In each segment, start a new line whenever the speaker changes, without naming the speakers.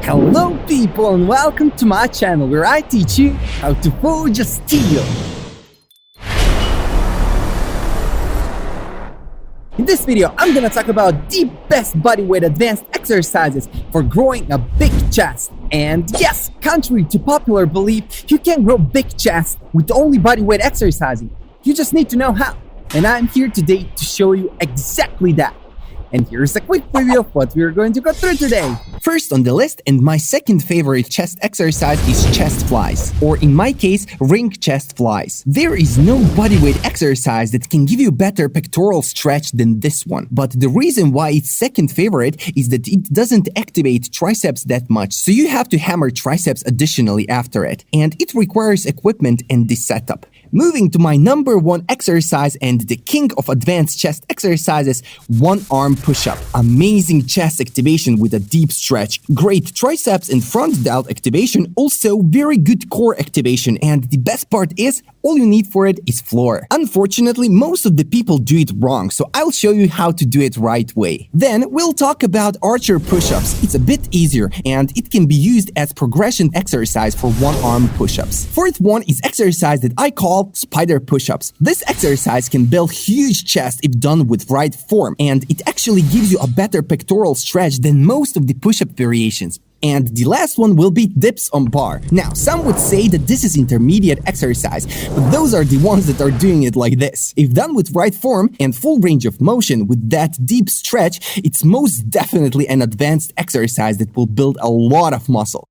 Hello people and welcome to my channel where I teach you how to forge a steel. In this video, I'm gonna talk about the best bodyweight advanced exercises for growing a big chest. And yes, contrary to popular belief, you can grow big chest with only bodyweight exercising. You just need to know how. And I'm here today to show you exactly that. And here's a quick preview of what we're going to go through today. First on the list, and my second favorite chest exercise, is chest flies, or in my case, ring chest flies. There is no bodyweight exercise that can give you better pectoral stretch than this one. But the reason why it's second favorite is that it doesn't activate triceps that much, so you have to hammer triceps additionally after it. And it requires equipment and the setup. Moving to my number one exercise and the king of advanced chest exercises, one arm push-up. Amazing chest activation with a deep stretch, great triceps and front delt activation, also very good core activation, and the best part is, all you need for it is floor. Unfortunately, most of the people do it wrong, so I'll show you how to do it right way. Then we'll talk about archer push-ups. It's a bit easier and it can be used as progression exercise for one arm push-ups. Fourth one is exercise that I call spider push-ups. This exercise can build huge chest if done with right form, and it actually gives you a better pectoral stretch than most of the push-up variations. And the last one will be dips on bar. Now, some would say that this is intermediate exercise, but those are the ones that are doing it like this. If done with right form and full range of motion with that deep stretch, it's most definitely an advanced exercise that will build a lot of muscle.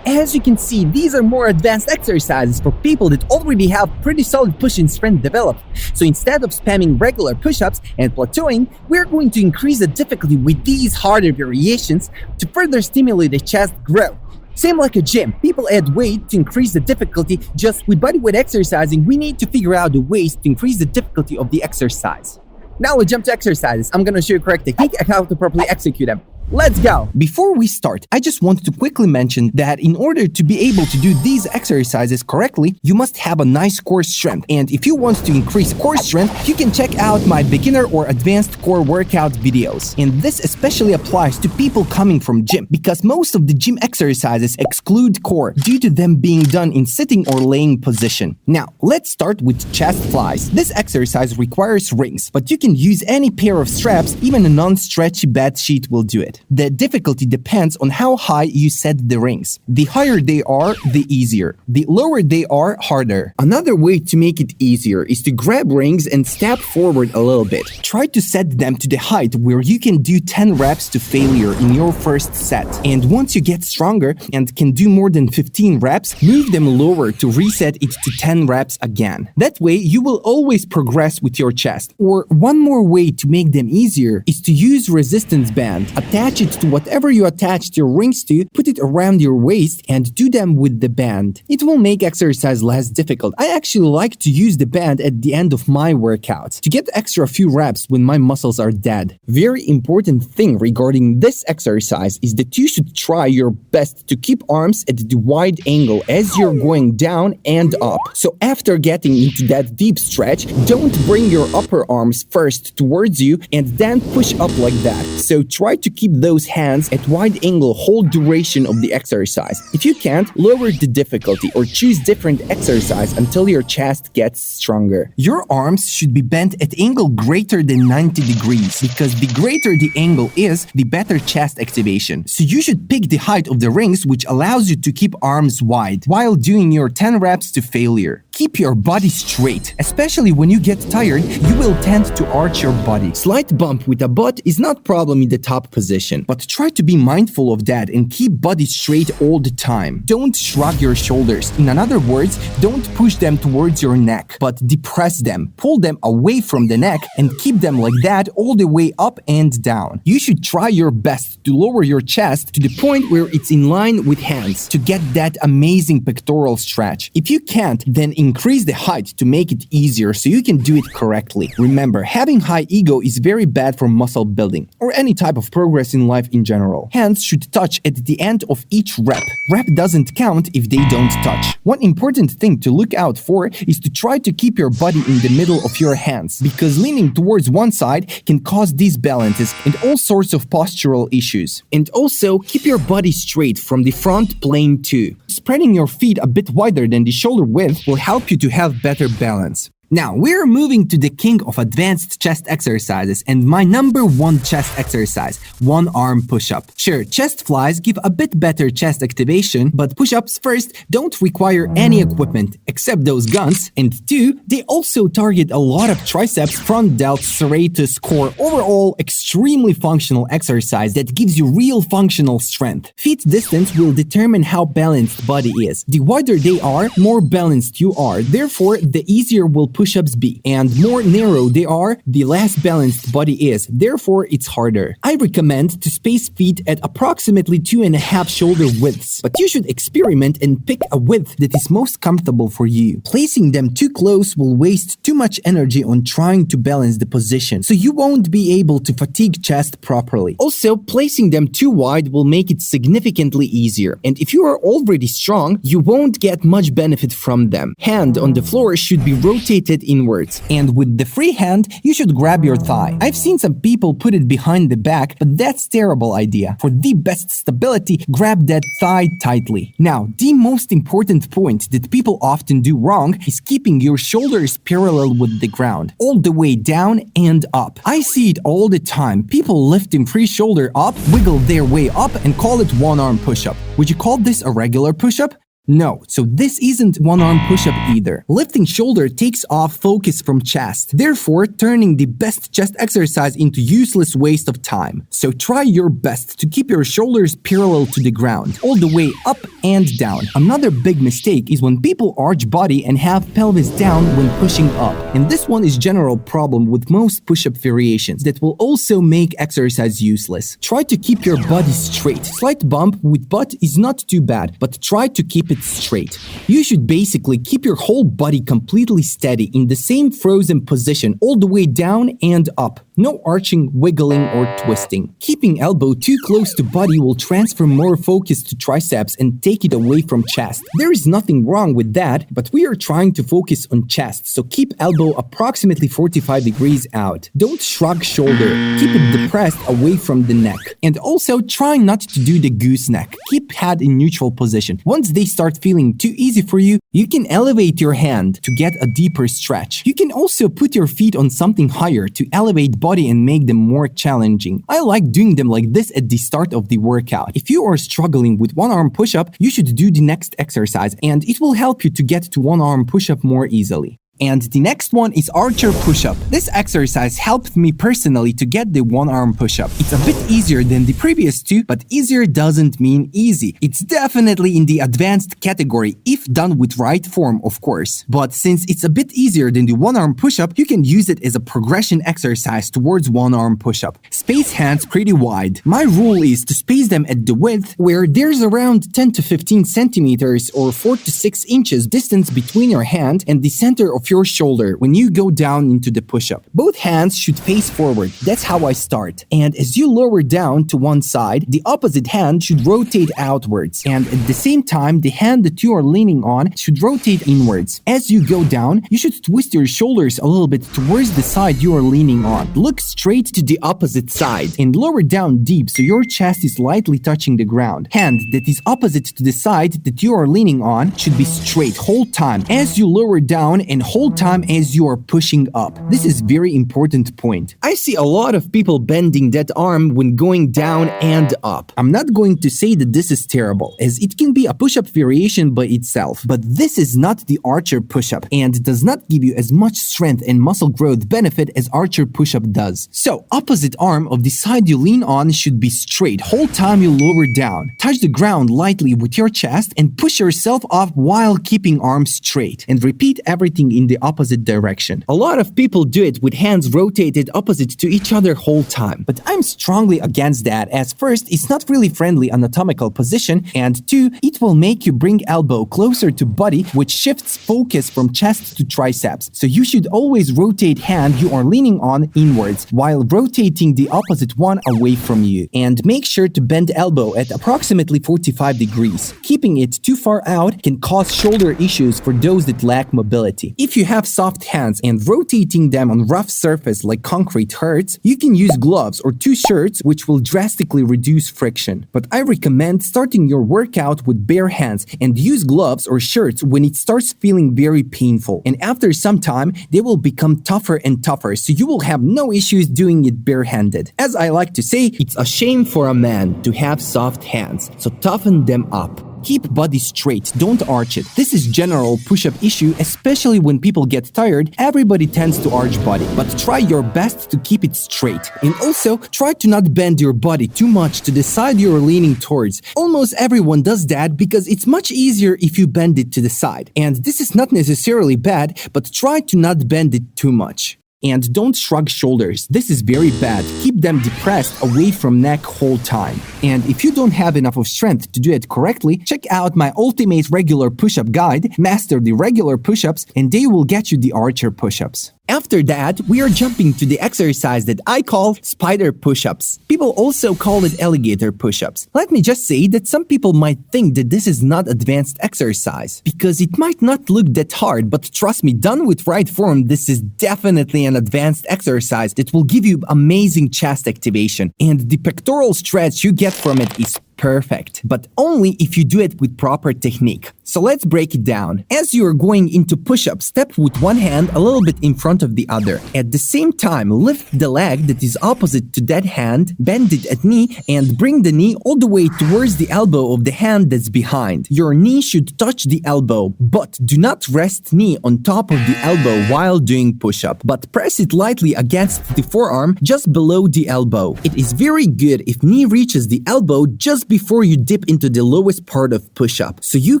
As you can see, these are more advanced exercises for people that already have pretty solid push-in strength developed. So instead of spamming regular push-ups and plateauing, we're going to increase the difficulty with these harder variations to further stimulate the chest growth. Same like a gym, people add weight to increase the difficulty. Just with bodyweight exercising, we need to figure out the ways to increase the difficulty of the exercise. Now let's jump to exercises. I'm gonna show you correct technique and how to properly execute them. Let's go! Before we start, I just wanted to quickly mention that in order to be able to do these exercises correctly, you must have a nice core strength. And if you want to increase core strength, you can check out my beginner or advanced core workout videos. And this especially applies to people coming from gym, because most of the gym exercises exclude core due to them being done in sitting or laying position. Now, let's start with chest flies. This exercise requires rings, but you can use any pair of straps, even a non-stretchy bed sheet will do it. The difficulty depends on how high you set the rings. The higher they are, the easier. The lower they are, harder. Another way to make it easier is to grab rings and step forward a little bit. Try to set them to the height where you can do 10 reps to failure in your first set. And once you get stronger and can do more than 15 reps, move them lower to reset it to 10 reps again. That way, you will always progress with your chest. Or one more way to make them easier is to use resistance band. Attach it to whatever you attached your rings to, put it around your waist and do them with the band. It will make exercise less difficult. I actually like to use the band at the end of my workouts to get extra few reps when my muscles are dead. Very important thing regarding this exercise is that you should try your best to keep arms at the wide angle as you're going down and up. So after getting into that deep stretch, don't bring your upper arms first towards you and then push up like that. So try to keep those hands at wide angle whole duration of the exercise. If you can't, lower the difficulty or choose different exercise until your chest gets stronger. Your arms should be bent at angle greater than 90 degrees, because the greater the angle is, the better chest activation. So you should pick the height of the rings, which allows you to keep arms wide while doing your 10 reps to failure. Keep your body straight. Especially when you get tired, you will tend to arch your body. Slight bump with a butt is not problem in the top position, but try to be mindful of that and keep body straight all the time. Don't shrug your shoulders. In other words, don't push them towards your neck, but depress them. Pull them away from the neck and keep them like that all the way up and down. You should try your best to lower your chest to the point where it's in line with hands to get that amazing pectoral stretch. If you can't, then increase the height to make it easier so you can do it correctly. Remember, having high ego is very bad for muscle building or any type of progress in life in general. Hands should touch at the end of each rep. Rep doesn't count if they don't touch. One important thing to look out for is to try to keep your body in the middle of your hands, because leaning towards one side can cause disbalances and all sorts of postural issues. And also, keep your body straight from the front plane too. Spreading your feet a bit wider than the shoulder width will help you to have better balance. Now, we're moving to the king of advanced chest exercises and my number one chest exercise, one arm push-up. Sure, chest flies give a bit better chest activation, but push-ups first don't require any equipment except those guns, and two, they also target a lot of triceps, front delts, serratus, core, overall extremely functional exercise that gives you real functional strength. Feet distance will determine how balanced body is. The wider they are, more balanced you are. Therefore, the easier will push-ups be, and more narrow they are, the less balanced body is. Therefore, it's harder. I recommend to space feet at approximately 2.5 shoulder widths, but you should experiment and pick a width that is most comfortable for you. Placing them too close will waste too much energy on trying to balance the position, so you won't be able to fatigue chest properly. Also, placing them too wide will make it significantly easier, and if you are already strong, you won't get much benefit from them. Hand on the floor should be rotated inwards, and with the free hand, you should grab your thigh. I've seen some people put it behind the back, but that's terrible idea. For the best stability, grab that thigh tightly. Now, the most important point that people often do wrong is keeping your shoulders parallel with the ground, all the way down and up. I see it all the time. People lifting free shoulder up, wiggle their way up, and call it one arm push-up. Would you call this a regular push-up? No, so this isn't one-arm push-up either. Lifting shoulder takes off focus from chest, therefore turning the best chest exercise into useless waste of time. So try your best to keep your shoulders parallel to the ground, all the way up and down. Another big mistake is when people arch body and have pelvis down when pushing up. And this one is general problem with most push-up variations that will also make exercise useless. Try to keep your body straight. Slight bump with butt is not too bad, but try to keep it straight. You should basically keep your whole body completely steady in the same frozen position all the way down and up. No arching, wiggling, or twisting. Keeping elbow too close to body will transfer more focus to triceps and take it away from chest. There is nothing wrong with that, but we are trying to focus on chest, so keep elbow approximately 45 degrees out. Don't shrug shoulder. Keep it depressed away from the neck. And also try not to do the gooseneck. Keep head in neutral position. Once they start feeling too easy for you, you can elevate your hand to get a deeper stretch. You can also put your feet on something higher to elevate body and make them more challenging. I like doing them like this at the start of the workout. If you are struggling with one arm push-up, you should do the next exercise and it will help you to get to one arm push-up more easily. And the next one is archer push-up. This exercise helped me personally to get the one-arm push-up. It's a bit easier than the previous two, but easier doesn't mean easy. It's definitely in the advanced category, if done with right form, of course. But since it's a bit easier than the one-arm push-up, you can use it as a progression exercise towards one-arm push-up. Space hands pretty wide. My rule is to space them at the width where there's around 10 to 15 centimeters or 4 to 6 inches distance between your hand and the center of your shoulder when you go down into the push-up. Both hands should face forward. That's how I start. And as you lower down to one side, the opposite hand should rotate outwards. And at the same time, the hand that you are leaning on should rotate inwards. As you go down, you should twist your shoulders a little bit towards the side you are leaning on. Look straight to the opposite side and lower down deep so your chest is lightly touching the ground. Hand that is opposite to the side that you are leaning on should be straight whole time as you lower down and whole time as you are pushing up. This is very important point. I see a lot of people bending that arm when going down and up. I'm not going to say that this is terrible, as it can be a push-up variation by itself, but this is not the archer push-up and does not give you as much strength and muscle growth benefit as archer push-up does. So, opposite arm of the side you lean on should be straight whole time you lower down. Touch the ground lightly with your chest and push yourself off while keeping arms straight, and repeat everything in in the opposite direction. A lot of people do it with hands rotated opposite to each other whole time, but I'm strongly against that, as first, it's not really friendly anatomical position, and two, it will make you bring elbow closer to body, which shifts focus from chest to triceps. So you should always rotate hand you are leaning on inwards while rotating the opposite one away from you, and make sure to bend elbow at approximately 45 degrees. Keeping it too far out can cause shoulder issues for those that lack mobility. If you have soft hands and rotating them on rough surface like concrete hurts, you can use gloves or two shirts, which will drastically reduce friction. But I recommend starting your workout with bare hands and use gloves or shirts when it starts feeling very painful. And after some time, they will become tougher and tougher, so you will have no issues doing it barehanded. As I like to say, it's a shame for a man to have soft hands, so toughen them up. Keep body straight, don't arch it. This is general push-up issue, especially when people get tired. Everybody tends to arch body, but try your best to keep it straight. And also, try to not bend your body too much to the side you're leaning towards. Almost everyone does that because it's much easier if you bend it to the side. And this is not necessarily bad, but try to not bend it too much. And don't shrug shoulders. This is very bad. Keep them depressed away from neck whole time. And if you don't have enough of strength to do it correctly, check out my ultimate regular push-up guide, Master the Regular Push-Ups, and they will get you the archer push-ups. After that, we are jumping to the exercise that I call spider push-ups. People also call it alligator push-ups. Let me just say that some people might think that this is not advanced exercise because it might not look that hard, but trust me, done with right form, this is definitely an advanced exercise that will give you amazing chest activation, and the pectoral stretch you get from it is perfect, but only if you do it with proper technique. So let's break it down. As you are going into push-up, step with one hand a little bit in front of the other. At the same time, lift the leg that is opposite to that hand, bend it at knee, and bring the knee all the way towards the elbow of the hand that's behind. Your knee should touch the elbow, but do not rest knee on top of the elbow while doing push-up, but press it lightly against the forearm just below the elbow. It is very good if knee reaches the elbow just before you dip into the lowest part of push-up, so you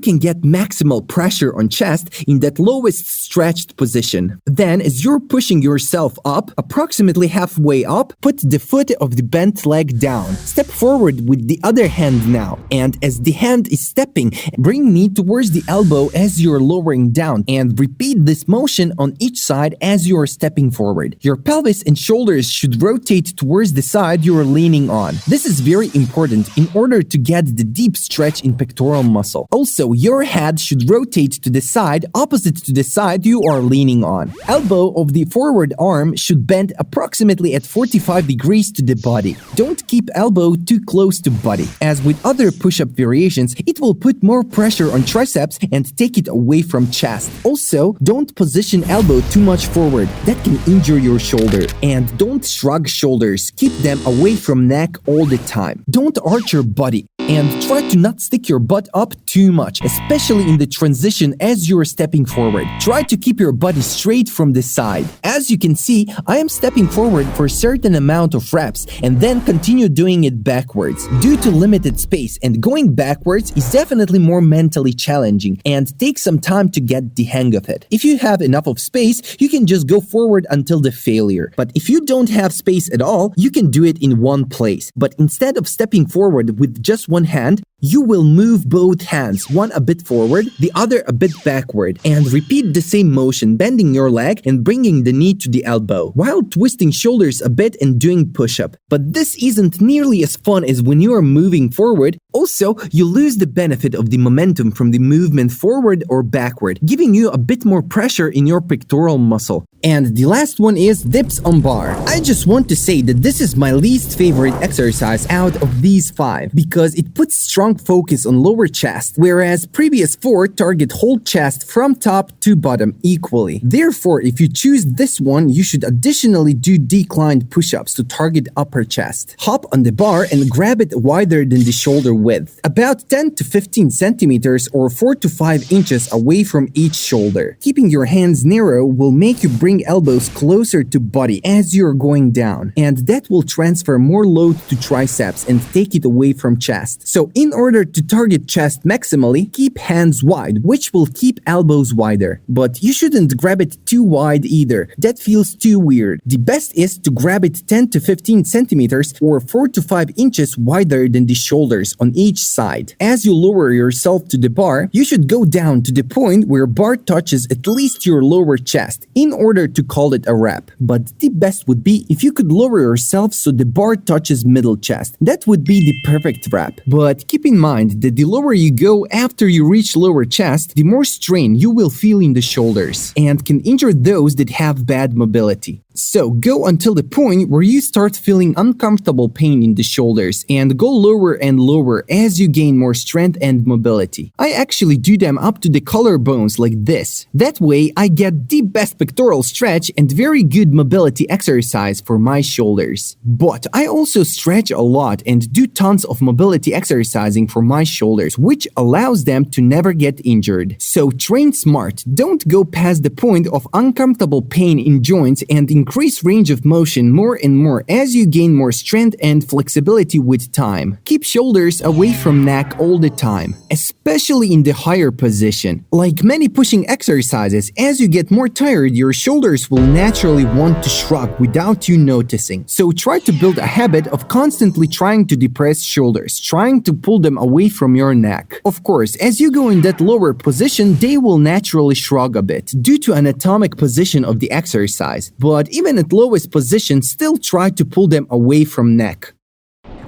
can get maximal pressure on chest in that lowest stretched position. Then, as you're pushing yourself up, approximately halfway up, put the foot of the bent leg down. Step forward with the other hand now, and as the hand is stepping, bring knee towards the elbow as you're lowering down, and repeat this motion on each side as you're stepping forward. Your pelvis and shoulders should rotate towards the side you're leaning on. This is very important in order to get the deep stretch in pectoral muscle. Also, your head should rotate to the side opposite to the side you are leaning on. Elbow of the forward arm should bend approximately at 45 degrees to the body. Don't keep elbow too close to body. As with other push-up variations, it will put more pressure on triceps and take it away from chest. Also, don't position elbow too much forward. That can injure your shoulder. And don't shrug shoulders. Keep them away from neck all the time. Don't arch your body. And try to not stick your butt up too much, especially in the transition as you're stepping forward. Try to keep your body straight from the side. As you can see, I am stepping forward for a certain amount of reps and then continue doing it backwards. Due to limited space, and going backwards is definitely more mentally challenging and takes some time to get the hang of it. If you have enough of space, you can just go forward until the failure. But if you don't have space at all, you can do it in one place. But instead of stepping forward with just one hand, you will move both hands, one a bit forward, the other a bit backward, and repeat the same motion, bending your leg and bringing the knee to the elbow, while twisting shoulders a bit and doing push-up. But this isn't nearly as fun as when you are moving forward. Also, you lose the benefit of the momentum from the movement forward or backward, giving you a bit more pressure in your pectoral muscle. And the last one is dips on bar. I just want to say that this is my least favorite exercise out of these 5 because it puts strong focus on lower chest, whereas previous 4 target whole chest from top to bottom equally. Therefore, if you choose this one, you should additionally do declined push-ups to target upper chest. Hop on the bar and grab it wider than the shoulder width, about 10 to 15 centimeters or 4 to 5 inches away from each shoulder. Keeping your hands narrow will make you bring elbows closer to body as you're going down, and that will transfer more load to triceps and take it away from chest. So in order to target chest maximally, keep hands wide, which will keep elbows wider. But you shouldn't grab it too wide either. That feels too weird. The best is to grab it 10 to 15 centimeters or 4 to 5 inches wider than the shoulders on each side. As you lower yourself to the bar, you should go down to the point where bar touches at least your lower chest in order to call it a rep. But the best would be if you could lower yourself so the bar touches middle chest. That would be the perfect rep. But keep in mind that the lower you go after you reach lower chest, the more strain you will feel in the shoulders and can injure those that have bad mobility. So go until the point where you start feeling uncomfortable pain in the shoulders and go lower and lower as you gain more strength and mobility. I actually do them up to the collarbones like this. That way I get the best pectoral stretch and very good mobility exercise for my shoulders. But I also stretch a lot and do tons of mobility exercising for my shoulders, which allows them to never get injured. So train smart. Don't go past the point of uncomfortable pain in joints and increase range of motion more and more as you gain more strength and flexibility with time. Keep shoulders away from neck all the time, especially in the higher position. Like many pushing exercises, as you get more tired, your shoulders will naturally want to shrug without you noticing. So try to build a habit of constantly trying to depress shoulders, trying to pull them away from your neck. Of course, as you go in that lower position, they will naturally shrug a bit due to anatomic position of the exercise. But even at lowest position, still try to pull them away from neck.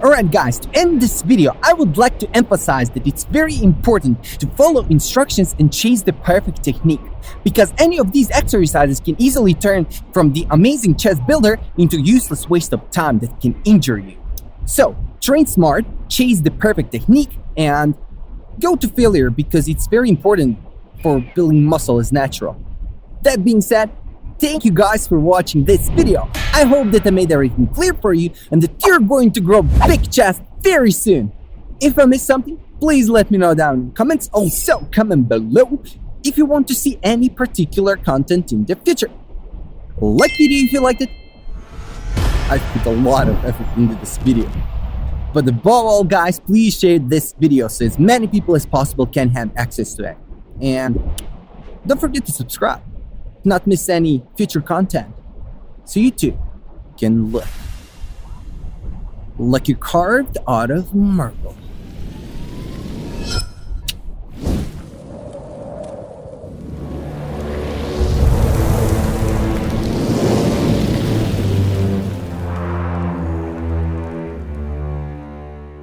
Alright guys, to end this video, I would like to emphasize that it's very important to follow instructions and chase the perfect technique, because any of these exercises can easily turn from the amazing chest builder into useless waste of time that can injure you. So, train smart, chase the perfect technique, and go to failure because it's very important for building muscle as natural. That being said, thank you guys for watching this video. I hope that I made everything clear for you and that you're going to grow big chest very soon. If I missed something, please let me know down in the comments. Also, comment below if you want to see any particular content in the future. Like video if you liked it. I put a lot of effort into this video. But above all guys, please share this video so as many people as possible can have access to it. And don't forget to subscribe. Not miss any future content, so you too can look like you're carved out of marble.